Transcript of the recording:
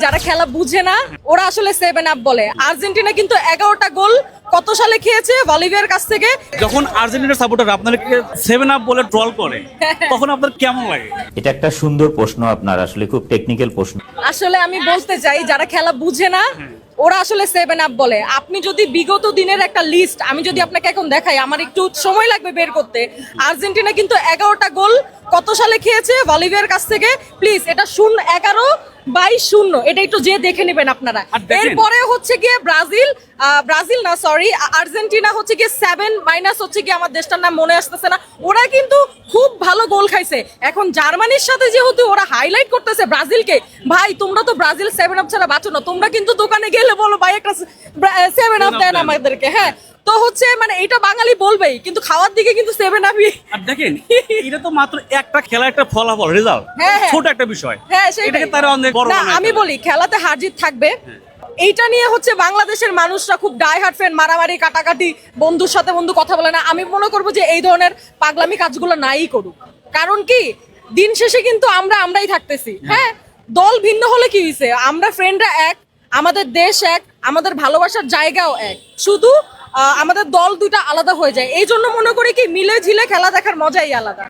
যারা খেলা বুঝে না ওরা আসলে 7 আপ বলে। আর্জেন্টিনা কিন্তু 11টা গোল কত সালে খেয়েছে বলিভিয়ার কাছ থেকে। যখন আর্জেন্টিনার সাপোর্টার আপনাদেরকে 7 আপ বলে ট্রল করে তখন আপনার কেমন লাগে? এটা একটা সুন্দর প্রশ্ন, আপনার আসলে খুব টেকনিক্যাল প্রশ্ন। আসলে আমি বলতে চাই যারা খেলা বুঝে না ওরা আসলে 7 আপ বলে। আপনি যদি বিগত দিনের একটা লিস্ট আমি যদি আপনাকে এখন দেখাই, আমার একটু সময় লাগবে বের করতে। আর্জেন্টিনা কিন্তু 11টা গোল কত সালে খেয়েছে বলিভিয়ার কাছ থেকে। প্লিজ এটা 11/0 এটা একটু যে দেখে নেবেন আপনারা। আর দেখেন। এরপরে হচ্ছে গিয়ে ব্রাজিল না সরি আর্জেন্টিনা হচ্ছে গিয়ে 7 হচ্ছে গিয়ে আমার দেশটার নাম মনে আসতেছে না। ওরা কিন্তু খুব ভালো গোল খাইছে। এখন জার্মানির সাথে যেহেতু ওরা হাইলাইট করতেছে ব্রাজিলকে, ভাই তোমরা তো ব্রাজিল 7 আপ ছাড়া বাঁচো না। তোমরা কিন্তু দোকানে গেলে বলো ভাই একটা 7 আপ দেন আমাদেরকে। হ্যাঁ, তো হচ্ছে মানে এটা বাঙালি বলবেই, কিন্তু খাওয়ার দিকে কিন্তু 7 আপই। আর দেখেন এটা তো মাত্র একটা খেলা, একটা ফলাফল, রেজাল্ট, হ্যাঁ, হ্যাঁ। ছোট একটা বিষয়। হ্যাঁ, সেটাই। এটাকে তারা অনেক বড় না, বানায় আমি ফেলে। বলি খেলাতে হার জিত থাকবে। এইটা নিয়ে হচ্ছে বাংলাদেশের মানুষরা খুব ডাই হার্ট ফ্যান, মারামারি কাটাকাটি, বন্ধুর সাথে বন্ধু কথা বলে না। আমি মনে করবো যে এই ধরনের পাগলামি কাজগুলো নাই করুক। কারণ কি দিন শেষে কিন্তু আমরাই থাকতেছি। হ্যাঁ, দল ভিন্ন হলে কি হয়েছে, আমরা ফ্রেন্ডরা এক, আমাদের দেশ এক, আমাদের ভালোবাসার জায়গাও এক। শুধু আমাদের দল দুটা আলাদা হয়ে যায়। এই জন্য মনে করি কি মিলে ঝিলে খেলা দেখার মজাই আলাদা।